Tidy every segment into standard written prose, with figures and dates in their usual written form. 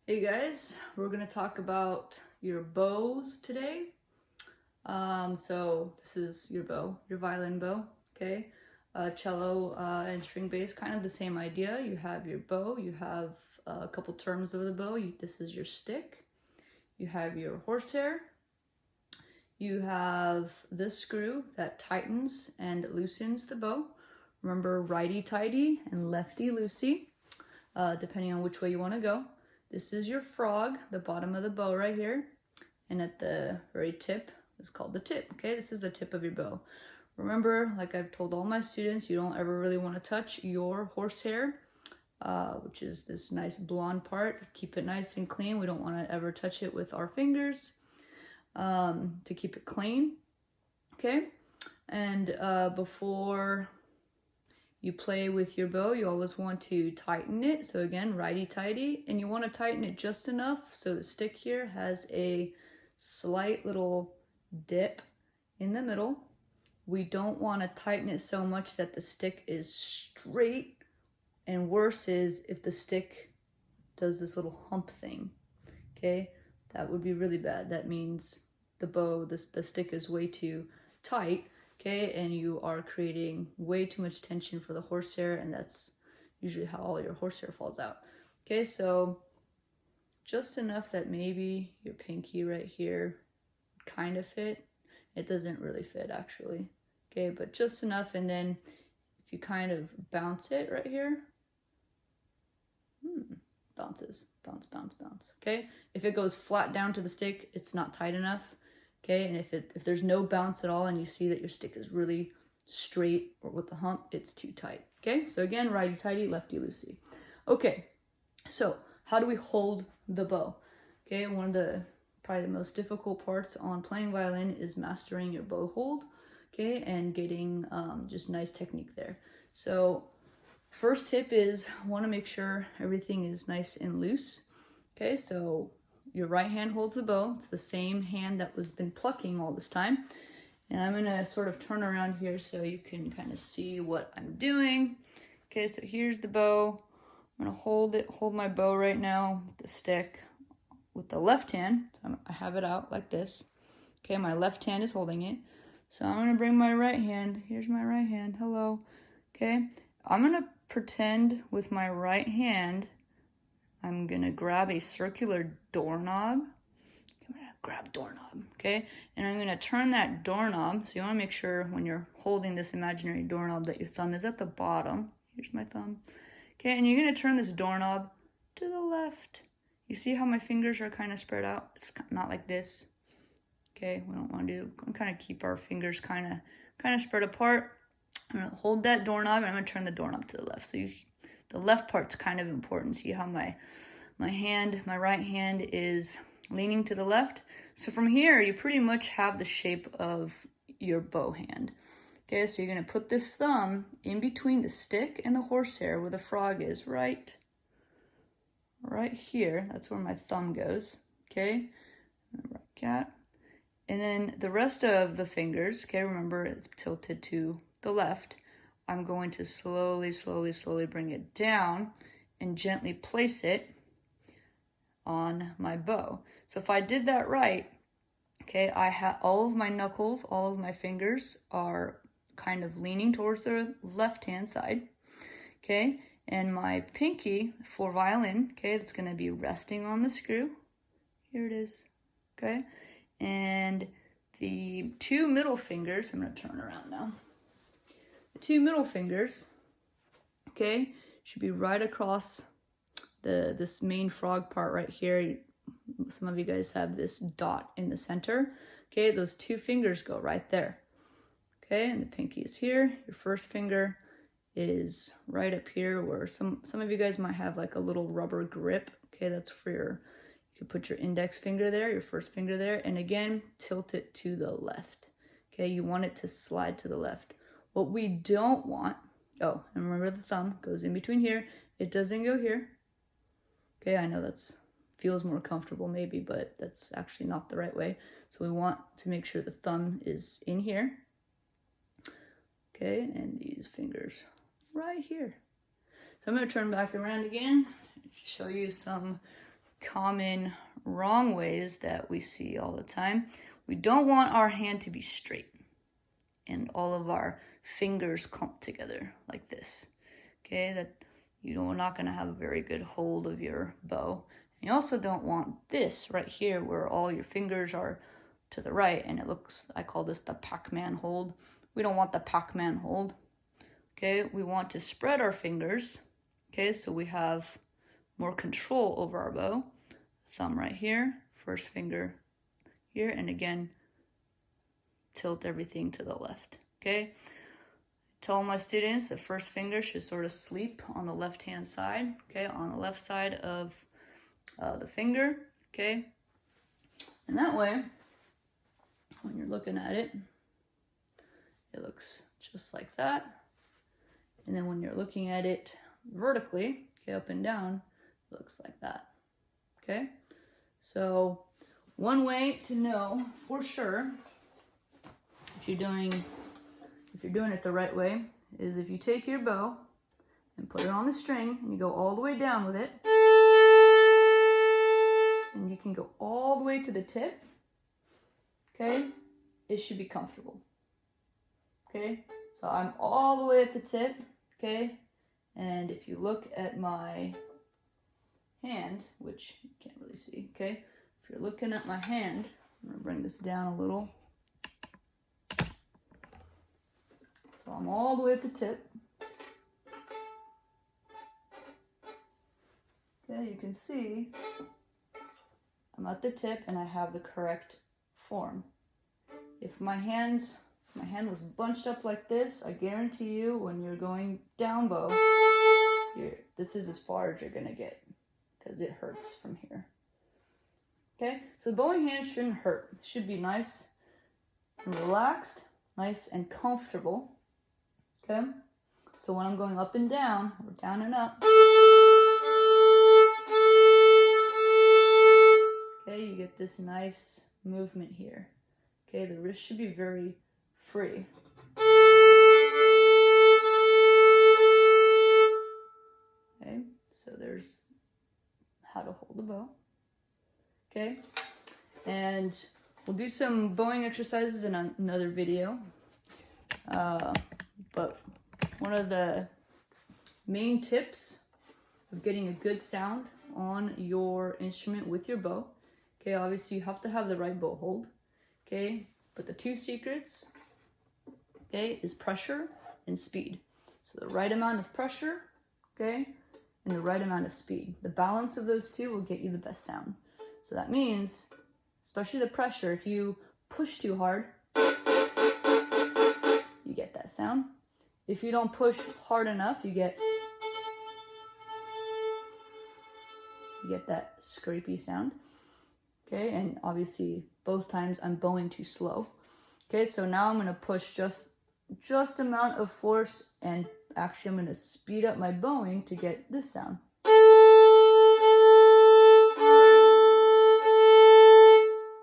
Hey guys, we're gonna talk about your bows today. So this is your bow, your violin bow, okay? Cello and string bass, kind of the same idea. You have your bow, you have a couple terms of the bow. This is your stick. You have your horsehair. You have this screw that tightens and loosens the bow. Remember, righty-tighty and lefty-loosey, depending on which way you want to go. This is your frog, the bottom of the bow right here. And at the very tip is called the tip, okay? This is the tip of your bow. Remember, like I've told all my students, you don't ever really want to touch your horsehair, which is this nice blonde part. Keep it nice and clean. We don't want to ever touch it with our fingers to keep it clean, okay? And before you play with your bow, you always want to tighten it. So again, righty-tighty, and you want to tighten it just enough so the stick here has a slight little dip in the middle. We don't want to tighten it so much that the stick is straight, and worse is if the stick does this little hump thing, okay? That would be really bad. That means the bow, the stick is way too tight, okay, and you are creating way too much tension for the horsehair, and that's usually how all your horsehair falls out. Okay, so just enough that maybe your pinky right here kind of fit. It doesn't really fit actually, okay, but just enough. And then if you kind of bounce it right here, bounces, bounce, bounce, bounce, okay? If it goes flat down to the stick, it's not tight enough. Okay, and if there's no bounce at all and you see that your stick is really straight or with the hump, it's too tight. Okay, so again, righty-tighty, lefty-loosey. Okay, so how do we hold the bow? Okay, one of the probably the most difficult parts on playing violin is mastering your bow hold, okay, and getting just nice technique there. So first tip is want to make sure everything is nice and loose. Okay, so your right hand holds the bow. It's the same hand that was been plucking all this time. And I'm gonna sort of turn around here so you can kind of see what I'm doing. Okay, so here's the bow. I'm gonna hold my bow right now with the stick with the left hand. So I have it out like this. Okay, my left hand is holding it. So I'm gonna bring my right hand. Here's my right hand, hello. Okay, I'm gonna pretend with my right hand I'm gonna grab a circular doorknob. I'm gonna grab doorknob, okay? And I'm gonna turn that doorknob. So you wanna make sure when you're holding this imaginary doorknob that your thumb is at the bottom. Here's my thumb. Okay, and you're gonna turn this doorknob to the left. You see how my fingers are kind of spread out? It's not like this. Okay, we don't wanna do, kind of keep our fingers kind of spread apart. I'm gonna hold that doorknob and I'm gonna turn the doorknob to the left. So the left part's kind of important. See how my right hand is leaning to the left. So from here, you pretty much have the shape of your bow hand. Okay, so you're gonna put this thumb in between the stick and the horsehair where the frog is, right here. That's where my thumb goes, okay? Right cat. And then the rest of the fingers, okay, remember it's tilted to the left. I'm going to slowly, slowly, slowly bring it down and gently place it on my bow. So if I did that right, okay, I have all of my knuckles, all of my fingers are kind of leaning towards the left-hand side, okay, and my pinky for violin, okay, it's going to be resting on the screw. Here it is, okay, and the two middle fingers, I'm going to turn around now. The two middle fingers, okay, should be right across this main frog part right here. Some of you guys have this dot in the center. Okay, those two fingers go right there. Okay, and the pinky is here. Your first finger is right up here where some of you guys might have like a little rubber grip. Okay, that's for you can put your index finger there, your first finger there, and again, tilt it to the left. Okay, you want it to slide to the left. What we don't want, oh, and remember the thumb goes in between here. It doesn't go here. Okay, I know that's feels more comfortable maybe, but that's actually not the right way. So we want to make sure the thumb is in here. Okay, and these fingers right here. So I'm going to turn back around again, show you some common wrong ways that we see all the time. We don't want our hand to be straight and all of our fingers clumped together like this. Okay, that you're not going to have a very good hold of your bow. You also don't want this right here where all your fingers are to the right and it looks, I call this the Pac-Man hold. We don't want the Pac-Man hold. Okay, we want to spread our fingers. Okay, so we have more control over our bow. Thumb right here, first finger here, and again, tilt everything to the left. Okay, tell my students the first finger should sort of sleep on the left hand side, okay, on the left side of the finger, okay, and that way when you're looking at it, it looks just like that. And then when you're looking at it vertically, okay, up and down, it looks like that. Okay, so one way to know for sure if you're doing it the right way is if you take your bow and put it on the string and you go all the way down with it, and you can go all the way to the tip. Okay, it should be comfortable. Okay, so I'm all the way at the tip. Okay, and if you look at my hand, which you can't really see, okay, if you're looking at my hand, I'm gonna bring this down a little. So I'm all the way at the tip. Okay, you can see I'm at the tip and I have the correct form. If my hand was bunched up like this, I guarantee you when you're going down bow, this is as far as you're gonna get because it hurts from here. Okay, so the bowing hand shouldn't hurt. It should be nice and relaxed, nice and comfortable. Okay, so when I'm going up and down, or down and up, okay, you get this nice movement here. Okay, the wrist should be very free. Okay, so there's how to hold the bow. Okay, and we'll do some bowing exercises in another video. But one of the main tips of getting a good sound on your instrument with your bow, okay, obviously you have to have the right bow hold, okay, but the two secrets, okay, is pressure and speed. So the right amount of pressure, okay, and the right amount of speed. The balance of those two will get you the best sound. So that means, especially the pressure, if you push too hard, you get that sound. If you don't push hard enough, you get that scrapey sound. Okay, and obviously both times I'm bowing too slow. Okay, so now I'm gonna push just amount of force, and actually I'm gonna speed up my bowing to get this sound.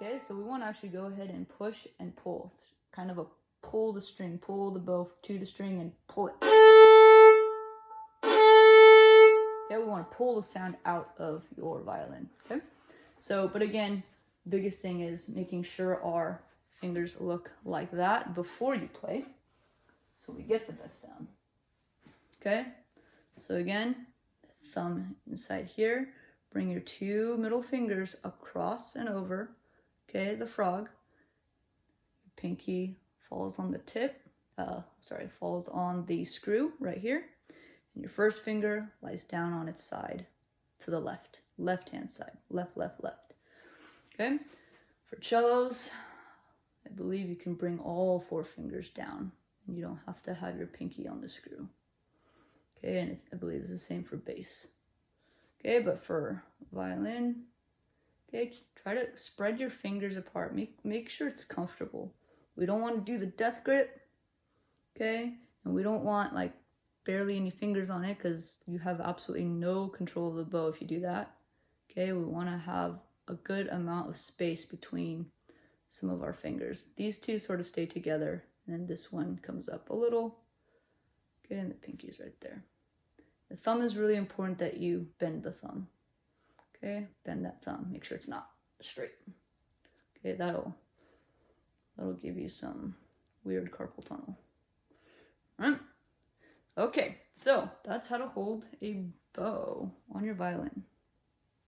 Okay, so we want to actually go ahead and push and pull. It's kind of a pull the string, pull the bow to the string and pull it. Okay, we want to pull the sound out of your violin. Okay, so, but again, biggest thing is making sure our fingers look like that before you play, so we get the best sound. Okay, so again, thumb inside here, bring your two middle fingers across and over, okay, the frog. Pinky falls on the tip, falls on the screw right here, and your first finger lies down on its side to the left hand side, left. Okay, for cellos, I believe you can bring all four fingers down, and you don't have to have your pinky on the screw. Okay, and I believe it's the same for bass. Okay, but for violin, okay, try to spread your fingers apart. Make sure it's comfortable. We don't want to do the death grip, okay? And we don't want like barely any fingers on it because you have absolutely no control of the bow if you do that. Okay, we want to have a good amount of space between some of our fingers. These two sort of stay together, and then this one comes up a little. Okay, and the pinky's right there. The thumb is really important that you bend the thumb. Okay, bend that thumb. Make sure it's not straight. Okay, that'll give you some weird carpal tunnel. All right. Okay, so that's how to hold a bow on your violin.